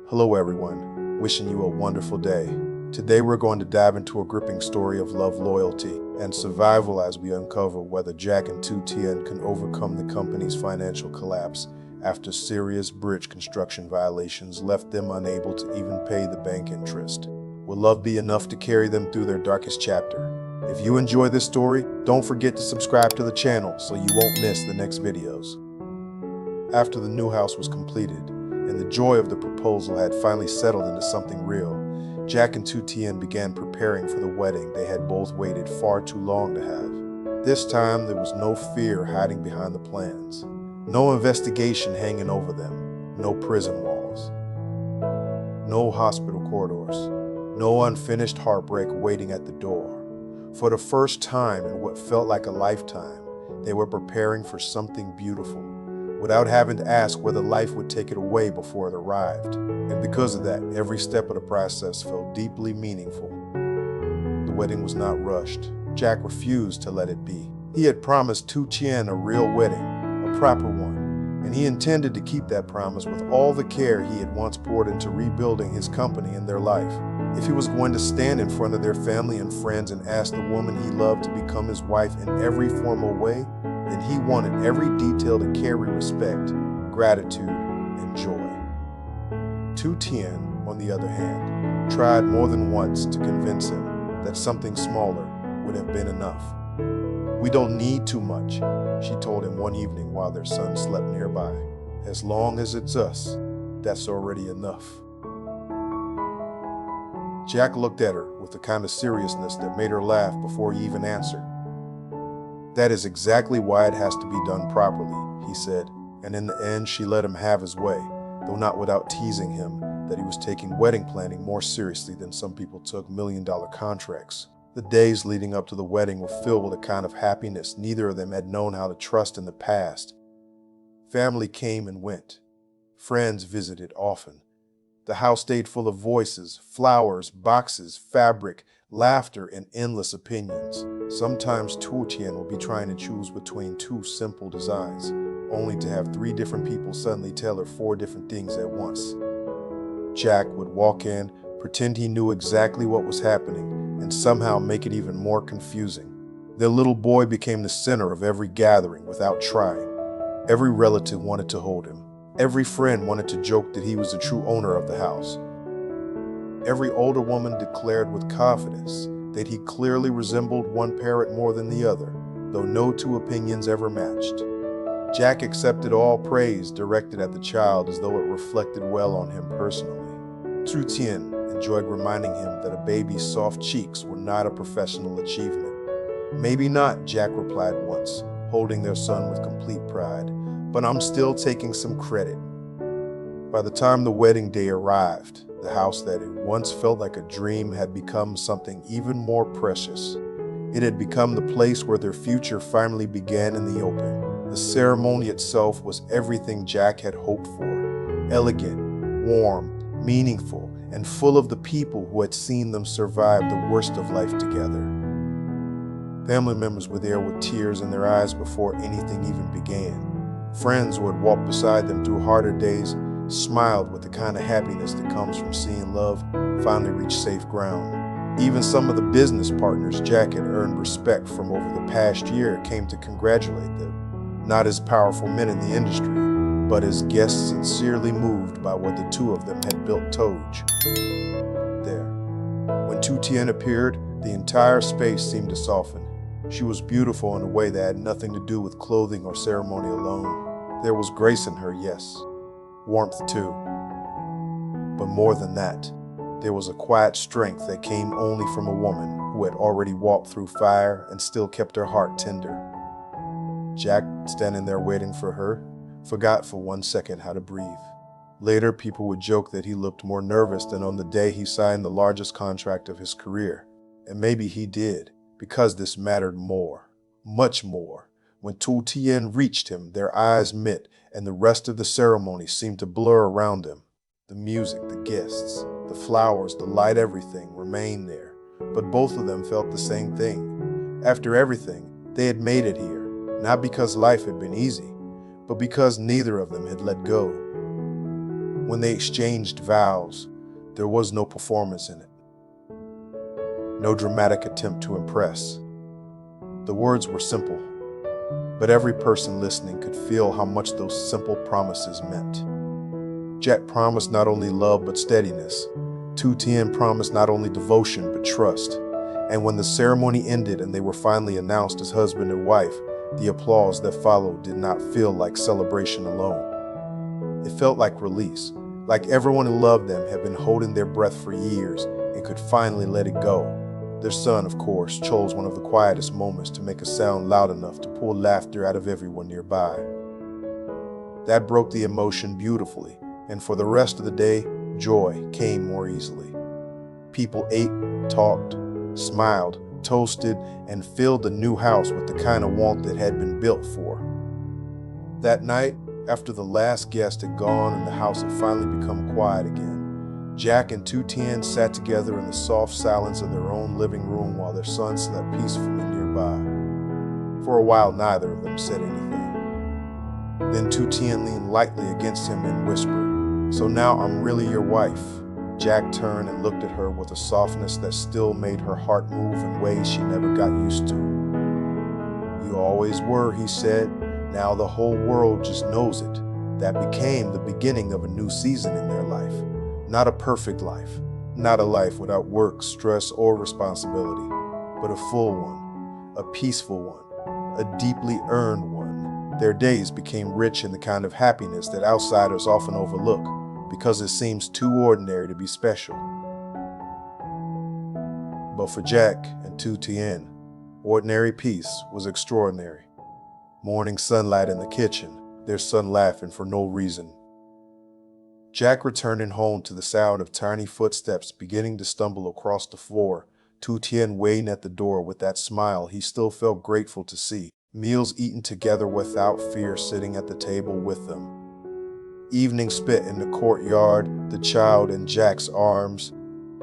Hello everyone, wishing you a wonderful day. Today we're going to dive into a gripping story of love, loyalty, and survival as we uncover whether Jack and Tu Tien can overcome the company's financial collapse after serious bridge construction violations left them unable to even pay the bank interest. Will love be enough to carry them through their darkest chapter? If you enjoy this story, don't forget to subscribe to the channel so you won't miss the next videos. After the new house was completed, and the joy of the proposal had finally settled into something real, Jack and Tu Tien began preparing for the wedding they had both waited far too long to have. This time there was no fear hiding behind the plans, no investigation hanging over them, no prison walls, no hospital corridors, no unfinished heartbreak waiting at the door. For the first time in what felt like a lifetime, they were preparing for something beautiful, without having to ask whether life would take it away before it arrived. And because of that, every step of the process felt deeply meaningful. The wedding was not rushed. Jack refused to let it be. He had promised Tu Tien a real wedding, a proper one, and he intended to keep that promise with all the care he had once poured into rebuilding his company and their life. If he was going to stand in front of their family and friends and ask the woman he loved to become his wife in every formal way, then he wanted every detail to carry respect, gratitude, and joy. Tu Tien, on the other hand, tried more than once to convince him that something smaller would have been enough. "We don't need too much," she told him one evening while their son slept nearby. "As long as it's us, that's already enough." Jack looked at her with the kind of seriousness that made her laugh before he even answered. "That is exactly why it has to be done properly," he said, and in the end she let him have his way, though not without teasing him that he was taking wedding planning more seriously than some people took million-dollar contracts. The days leading up to the wedding were filled with a kind of happiness neither of them had known how to trust in the past. Family came and went. Friends visited often. The house stayed full of voices, flowers, boxes, fabric, laughter, and endless opinions. Sometimes Tu Tien would be trying to choose between two simple designs, only to have three different people suddenly tell her four different things at once. Jack would walk in, pretend he knew exactly what was happening, and somehow make it even more confusing. Their little boy became the center of every gathering without trying. Every relative wanted to hold him. Every friend wanted to joke that he was the true owner of the house. Every older woman declared with confidence that he clearly resembled one parent more than the other, though no two opinions ever matched. Jack accepted all praise directed at the child as though it reflected well on him personally. Tu Tien enjoyed reminding him that a baby's soft cheeks were not a professional achievement. "Maybe not," Jack replied once, holding their son with complete pride, "but I'm still taking some credit." By the time the wedding day arrived, the house that had once felt like a dream had become something even more precious. It had become the place where their future finally began in the open. The ceremony itself was everything Jack had hoped for: elegant, warm, meaningful, and full of the people who had seen them survive the worst of life together. Family members were there with tears in their eyes before anything even began. Friends who had walked beside them through harder days smiled with the kind of happiness that comes from seeing love finally reach safe ground. Even some of the business partners Jack had earned respect from over the past year came to congratulate them, not as powerful men in the industry, but as guests sincerely moved by what the two of them had built Toj. There. When Tu Tien appeared, the entire space seemed to soften. She was beautiful in a way that had nothing to do with clothing or ceremony alone. There was grace in her, yes. Warmth too. But more than that, there was a quiet strength that came only from a woman who had already walked through fire and still kept her heart tender. Jack, standing there waiting for her, forgot for 1 second how to breathe. Later, people would joke that he looked more nervous than on the day he signed the largest contract of his career. And maybe he did, because this mattered more, much more. When Tu Tien reached him, their eyes met, and the rest of the ceremony seemed to blur around them. The music, the guests, the flowers, the light, everything remained there. But both of them felt the same thing. After everything, they had made it here, not because life had been easy, but because neither of them had let go. When they exchanged vows, there was no performance in it. No dramatic attempt to impress. The words were simple, but every person listening could feel how much those simple promises meant. Jack promised not only love but steadiness. Tu Tien promised not only devotion but trust. And when the ceremony ended and they were finally announced as husband and wife, the applause that followed did not feel like celebration alone. It felt like release, like everyone who loved them had been holding their breath for years and could finally let it go. Their son, of course, chose one of the quietest moments to make a sound loud enough to pull laughter out of everyone nearby. That broke the emotion beautifully, and for the rest of the day, joy came more easily. People ate, talked, smiled, toasted, and filled the new house with the kind of warmth it had been built for. That night, after the last guest had gone and the house had finally become quiet again, Jack and Tu Tien sat together in the soft silence of their own living room while their son slept peacefully nearby. For a while, neither of them said anything. Then Tu Tien leaned lightly against him and whispered, "So now I'm really your wife." Jack turned and looked at her with a softness that still made her heart move in ways she never got used to. "You always were," he said. "Now the whole world just knows it." That became the beginning of a new season in their life. Not a perfect life, not a life without work, stress, or responsibility, but a full one, a peaceful one, a deeply earned one. Their days became rich in the kind of happiness that outsiders often overlook because it seems too ordinary to be special. But for Jack and Tu Tien, ordinary peace was extraordinary. Morning sunlight in the kitchen, their son laughing for no reason. Jack returning home to the sound of tiny footsteps beginning to stumble across the floor, Tu Tien waiting at the door with that smile he still felt grateful to see, meals eaten together without fear sitting at the table with them. Evening spent in the courtyard, the child in Jack's arms,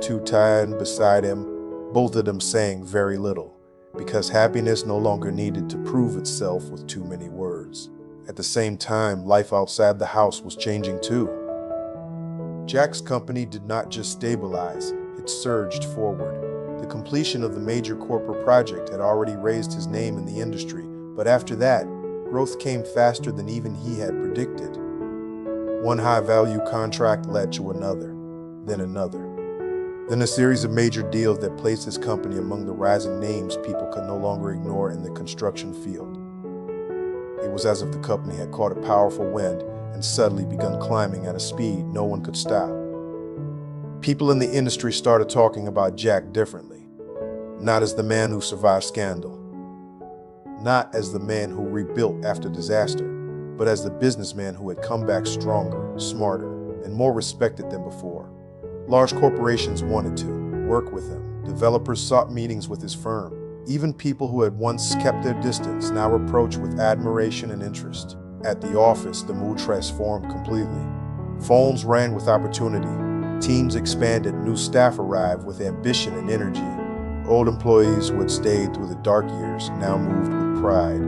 Tu Tien beside him, both of them saying very little, because happiness no longer needed to prove itself with too many words. At the same time, life outside the house was changing too. Jack's company did not just stabilize, it surged forward. The completion of the major corporate project had already raised his name in the industry, but after that, growth came faster than even he had predicted. One high-value contract led to another, then another. Then a series of major deals that placed his company among the rising names people could no longer ignore in the construction field. It was as if the company had caught a powerful wind and suddenly begun climbing at a speed no one could stop. People in the industry started talking about Jack differently, not as the man who survived scandal, not as the man who rebuilt after disaster, but as the businessman who had come back stronger, smarter, and more respected than before. Large corporations wanted to work with him. Developers sought meetings with his firm. Even people who had once kept their distance now approached with admiration and interest. At the office, the mood transformed completely. Phones rang with opportunity. Teams expanded, new staff arrived with ambition and energy. Old employees who had stayed through the dark years now moved with pride,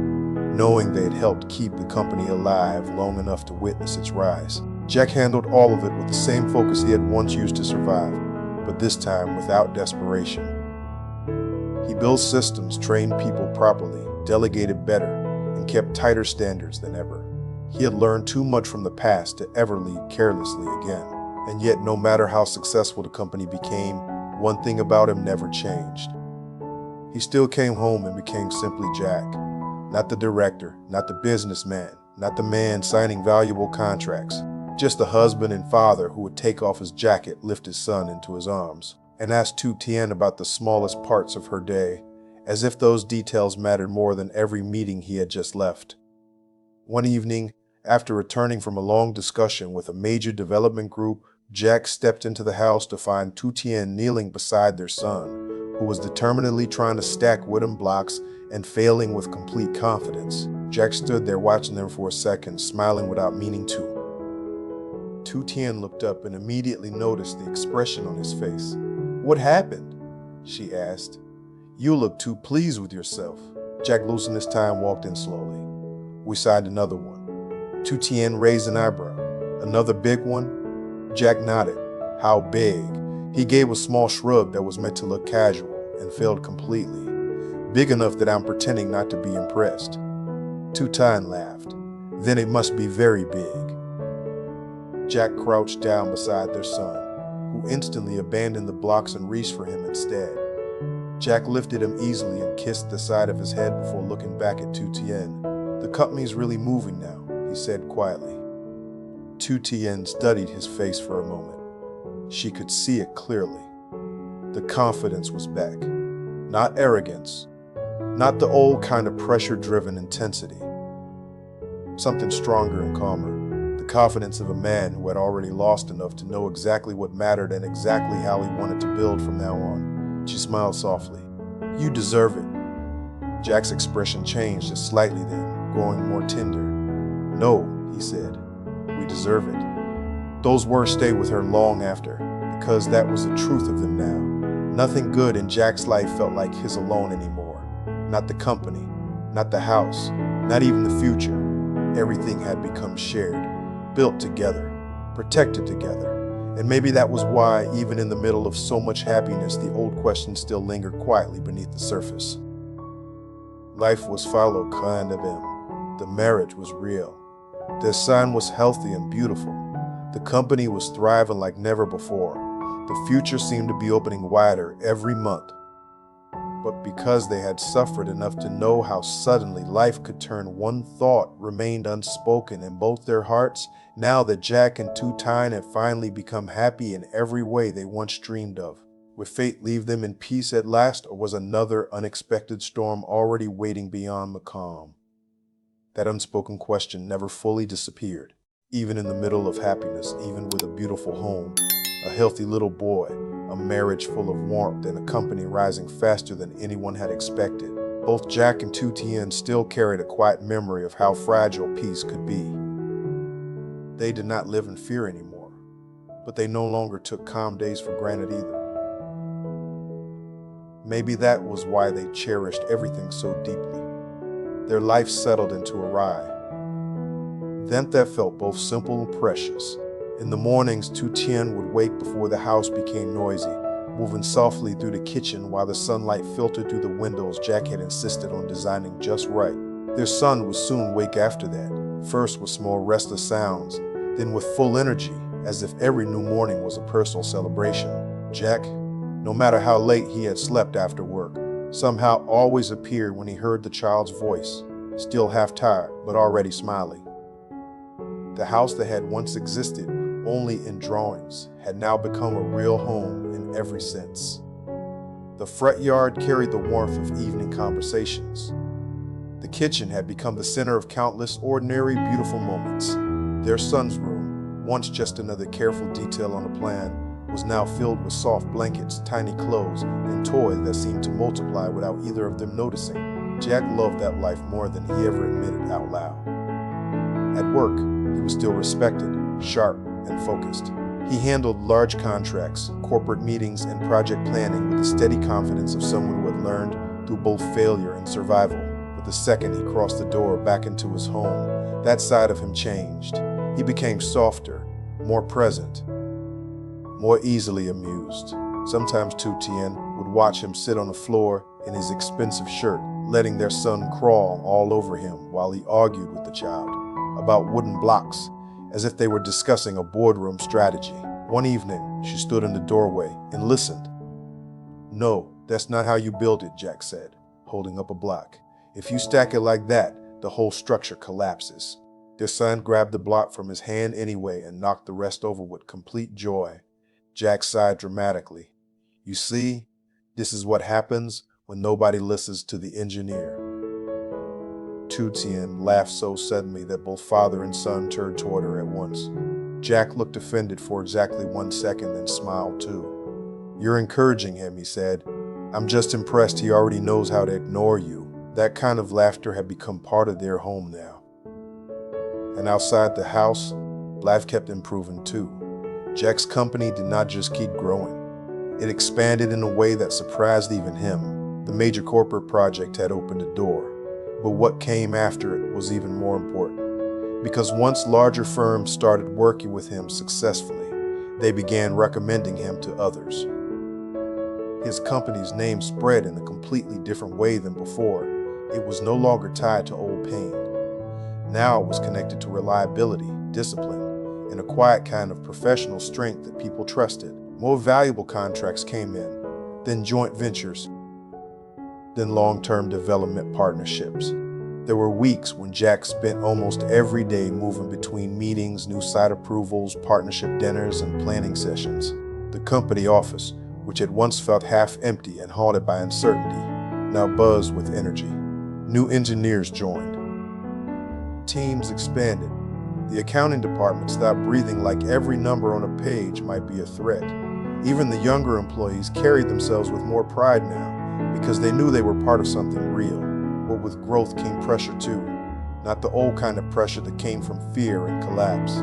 knowing they had helped keep the company alive long enough to witness its rise. Jack handled all of it with the same focus he had once used to survive, but this time without desperation. He built systems, trained people properly, delegated better, and kept tighter standards than ever. He had learned too much from the past to ever lead carelessly again. And yet, no matter how successful the company became, one thing about him never changed. He still came home and became simply Jack. Not the director, not the businessman, not the man signing valuable contracts. Just the husband and father who would take off his jacket, lift his son into his arms, and ask Tu Tien about the smallest parts of her day, as if those details mattered more than every meeting he had just left. One evening, after returning from a long discussion with a major development group, Jack stepped into the house to find Tu Tien kneeling beside their son, who was determinedly trying to stack wooden blocks and failing with complete confidence. Jack stood there watching them for a second, smiling without meaning to. Tu Tien looked up and immediately noticed the expression on his face. "What happened?" she asked. "You look too pleased with yourself." Jack loosened his tie and walked in slowly. We signed another one. Tu Tien raised an eyebrow. "Another big one?" Jack nodded. How big? He gave a small shrug that was meant to look casual and failed completely. Big enough that I'm pretending not to be impressed. Tu Tien laughed. Then it must be very big. Jack crouched down beside their son, who instantly abandoned the blocks and reached for him instead. Jack lifted him easily and kissed the side of his head before looking back at Tu Tien. The company's really moving now, he said quietly. Tu Tien studied his face for a moment. She could see it clearly. The confidence was back. Not arrogance. Not the old kind of pressure-driven intensity. Something stronger and calmer. The confidence of a man who had already lost enough to know exactly what mattered and exactly how he wanted to build from now on. She smiled softly. You deserve it. Jack's expression changed just slightly then, growing more tender. No, he said. We deserve it. Those words stayed with her long after, because that was the truth of them now. Nothing good in Jack's life felt like his alone anymore. Not the company, not the house, not even the future. Everything had become shared, built together, protected together. And maybe that was why, even in the middle of so much happiness, the old questions still lingered quietly beneath the surface. Life was followed kind of him. The marriage was real. Their son was healthy and beautiful. The company was thriving like never before. The future seemed to be opening wider every month. But because they had suffered enough to know how suddenly life could turn, one thought remained unspoken in both their hearts. Now that Jack and Tu Tien had finally become happy in every way they once dreamed of, would fate leave them in peace at last, or was another unexpected storm already waiting beyond the calm? That unspoken question never fully disappeared. Even in the middle of happiness, even with a beautiful home, a healthy little boy, a marriage full of warmth, and a company rising faster than anyone had expected, both Jack and Tu Tien still carried a quiet memory of how fragile peace could be. They did not live in fear anymore, but they no longer took calm days for granted either. Maybe that was why they cherished everything so deeply. Their life settled into a ride. Then that felt both simple and precious. In the mornings, Tu Tien would wake before the house became noisy, moving softly through the kitchen while the sunlight filtered through the windows Jack had insisted on designing just right. Their son would soon wake after that, first with small restless sounds, then with full energy, as if every new morning was a personal celebration. Jack, no matter how late he had slept after work, somehow always appeared when he heard the child's voice, still half tired but already smiling. The house that had once existed only in drawings had now become a real home in every sense. The front yard carried the warmth of evening conversations. The kitchen had become the center of countless ordinary, beautiful moments. Their son's room, once just another careful detail on a plan, was now filled with soft blankets, tiny clothes, and toys that seemed to multiply without either of them noticing. Jack loved that life more than he ever admitted out loud. At work, he was still respected, sharp, and focused. He handled large contracts, corporate meetings, and project planning with the steady confidence of someone who had learned through both failure and survival. But the second he crossed the door back into his home, that side of him changed. He became softer, more present, more easily amused. Sometimes Tu Tien would watch him sit on the floor in his expensive shirt, letting their son crawl all over him while he argued with the child about wooden blocks, as if they were discussing a boardroom strategy. One evening, she stood in the doorway and listened. No, that's not how you build it, Jack said, holding up a block. If you stack it like that, the whole structure collapses. Their son grabbed the block from his hand anyway and knocked the rest over with complete joy. Jack sighed dramatically. You see, this is what happens when nobody listens to the engineer. Tu Tien laughed so suddenly that both father and son turned toward her at once. Jack looked offended for exactly 1 second, then smiled too. You're encouraging him, he said. I'm just impressed he already knows how to ignore you. That kind of laughter had become part of their home now. And outside the house, life kept improving too. Jack's company did not just keep growing. It expanded in a way that surprised even him. The major corporate project had opened a door. But what came after it was even more important. Because once larger firms started working with him successfully, They began recommending him to others. His company's name spread in a completely different way than before. It was no longer tied to old pain. Now it was connected to reliability, discipline, and a quiet kind of professional strength that people trusted. More valuable contracts came in, then joint ventures, then long-term development partnerships. There were weeks when Jack spent almost every day moving between meetings, new site approvals, partnership dinners, and planning sessions. The company office, which had once felt half empty and haunted by uncertainty, now buzzed with energy. New engineers joined. Teams expanded. The accounting department stopped breathing like every number on a page might be a threat. Even the younger employees carried themselves with more pride now because they knew they were part of something real. But with growth came pressure too, not the old kind of pressure that came from fear and collapse.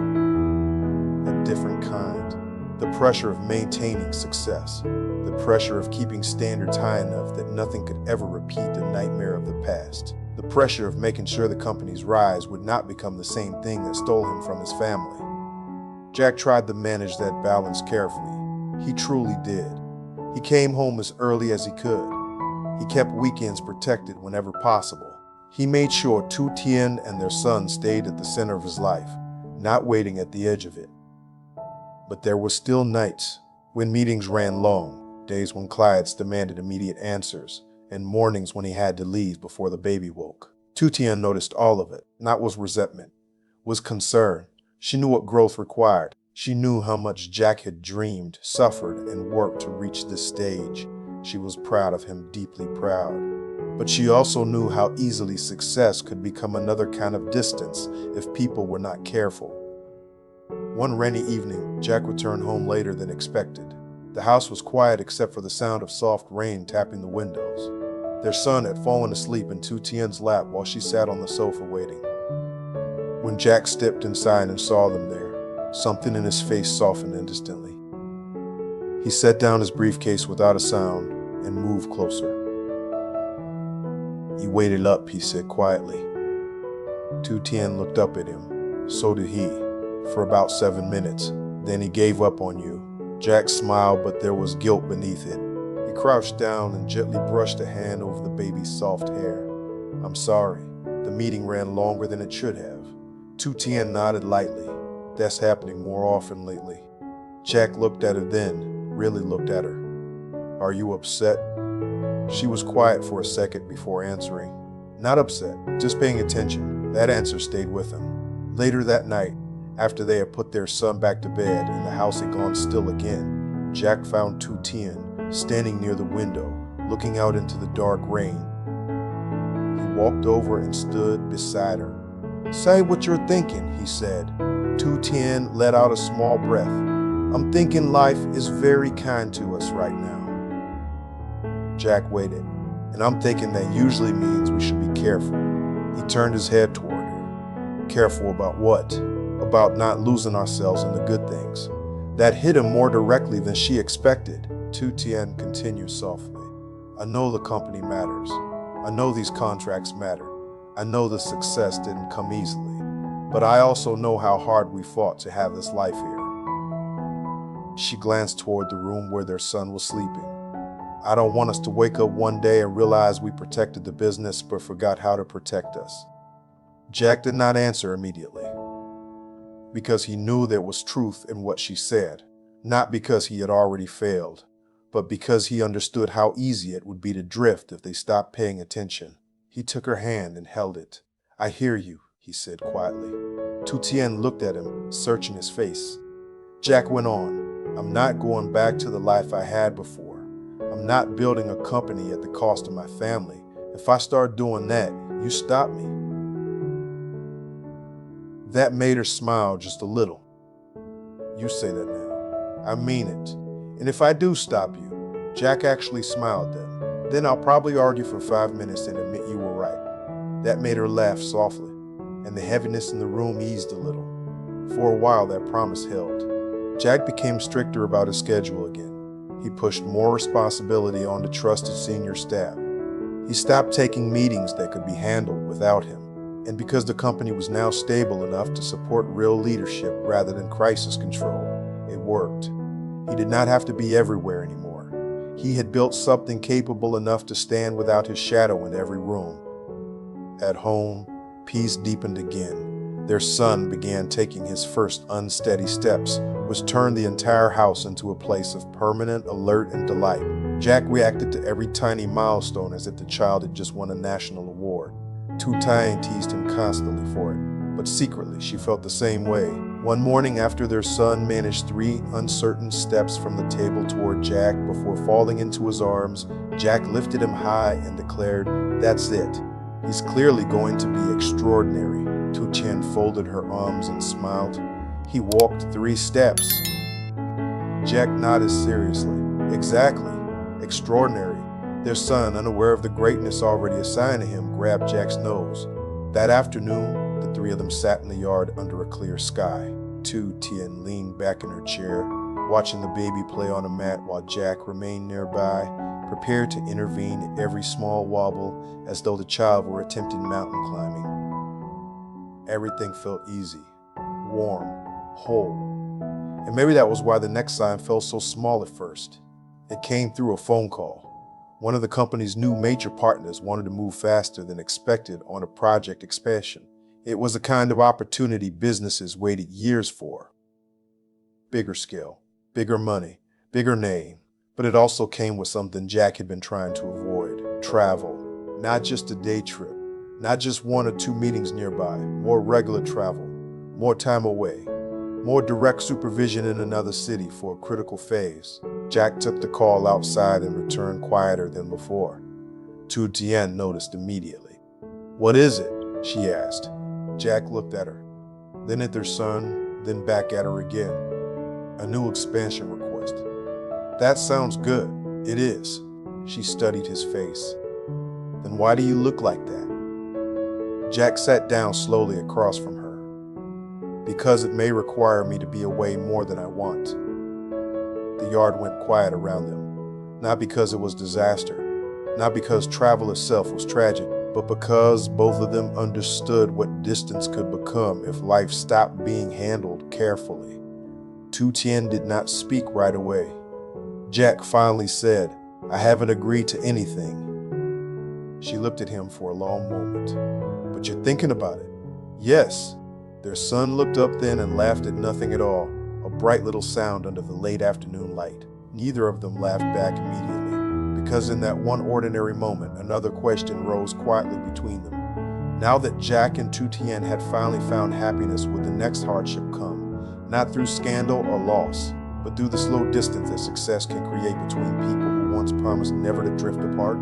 A different kind. The pressure of maintaining success. The pressure of keeping standards high enough that nothing could ever repeat the nightmare of the past. The pressure of making sure the company's rise would not become the same thing that stole him from his family. Jack tried to manage that balance carefully. He truly did. He came home as early as he could. He kept weekends protected whenever possible. He made sure Tu Tien and their son stayed at the center of his life, not waiting at the edge of it. But there were still nights when meetings ran long, days when clients demanded immediate answers, and mornings when he had to leave before the baby woke. Tu Tien noticed all of it, not with resentment, was concern. She knew what growth required. She knew how much Jack had dreamed, suffered, and worked to reach this stage. She was proud of him, deeply proud. But she also knew how easily success could become another kind of distance if people were not careful. One rainy evening, Jack returned home later than expected. The house was quiet except for the sound of soft rain tapping the windows. Their son had fallen asleep in Tu Tien's lap while she sat on the sofa waiting. When Jack stepped inside and saw them there, something in his face softened instantly. He set down his briefcase without a sound and moved closer. "You waited up," he said quietly. Tu Tien looked up at him. So did he, for about 7 minutes. Then he gave up on you. Jack smiled, but there was guilt beneath it. He crouched down and gently brushed a hand over the baby's soft hair. "I'm sorry. The meeting ran longer than it should have." Tu Tien nodded lightly. "That's happening more often lately." Jack looked at her then, really looked at her. "Are you upset?" She was quiet for a second before answering. "Not upset, just paying attention." That answer stayed with him. Later that night, after they had put their son back to bed and the house had gone still again, Jack found Tu Tien standing near the window, looking out into the dark rain. He walked over and stood beside her. "Say what you're thinking," he said. Tu Tien let out a small breath. "I'm thinking life is very kind to us right now." Jack waited. "And I'm thinking that usually means we should be careful." He turned his head toward her. "Careful about what?" "About not losing ourselves in the good things." That hit him more directly than she expected. Tu Tien continued softly. "I know the company matters. I know these contracts matter. I know the success didn't come easily. But I also know how hard we fought to have this life here." She glanced toward the room where their son was sleeping. "I don't want us to wake up one day and realize we protected the business but forgot how to protect us." Jack did not answer immediately, because he knew there was truth in what she said, not because he had already failed, but because he understood how easy it would be to drift if they stopped paying attention. He took her hand and held it. "I hear you," he said quietly. Tu Tien looked at him, searching his face. Jack went on. "I'm not going back to the life I had before. I'm not building a company at the cost of my family. If I start doing that, you stop me." That made her smile just a little. "You say that now. I mean it. And if I do stop you," Jack actually smiled then "I'll probably argue for 5 minutes and admit you were right." That made her laugh softly, and the heaviness in the room eased a little. For a while, that promise held. Jack became stricter about his schedule again. He pushed more responsibility on the trusted senior staff. He stopped taking meetings that could be handled without him. And because the company was now stable enough to support real leadership rather than crisis control, it worked. He did not have to be everywhere anymore. He had built something capable enough to stand without his shadow in every room. At home, peace deepened again. Their son began taking his first unsteady steps, which turned the entire house into a place of permanent alert and delight. Jack reacted to every tiny milestone as if the child had just won a national award. Tu Tien teased him constantly for it, but secretly she felt the same way. One morning after their son managed 3 uncertain steps from the table toward Jack before falling into his arms, Jack lifted him high and declared, "That's it. He's clearly going to be extraordinary." Tu Tien folded her arms and smiled. "He walked 3 steps." Jack nodded seriously. "Exactly. Extraordinary." Their son, unaware of the greatness already assigned to him, grabbed Jack's nose. That afternoon, the 3 of them sat in the yard under a clear sky. Tu Tien leaned back in her chair, watching the baby play on a mat while Jack remained nearby, prepared to intervene at every small wobble as though the child were attempting mountain climbing. Everything felt easy, warm, whole. And maybe that was why the next sign felt so small at first. It came through a phone call. One of the company's new major partners wanted to move faster than expected on a project expansion. It was the kind of opportunity businesses waited years for. Bigger scale, bigger money, bigger name. But it also came with something Jack had been trying to avoid: travel. Not just a day trip, not just 1 or 2 meetings nearby, more regular travel, more time away, more direct supervision in another city for a critical phase. Jack took the call outside and returned quieter than before. Tu Tien noticed immediately. "What is it?" she asked. Jack looked at her, then at their son, then back at her again. "A new expansion request." "That sounds good." "It is." She studied his face. "Then why do you look like that?" Jack sat down slowly across from her. "Because it may require me to be away more than I want." The yard went quiet around them, not because it was disaster, not because travel itself was tragic, but because both of them understood what distance could become if life stopped being handled carefully. Tu Tien did not speak right away. Jack finally said, "I haven't agreed to anything." She looked at him for a long moment. "But you're thinking about it." "Yes." Their son looked up then and laughed at nothing at all, a bright little sound under the late afternoon light. Neither of them laughed back immediately, because in that one ordinary moment, another question rose quietly between them. Now that Jack and Tu Tien had finally found happiness, would the next hardship come, not through scandal or loss, but through the slow distance that success can create between people who once promised never to drift apart?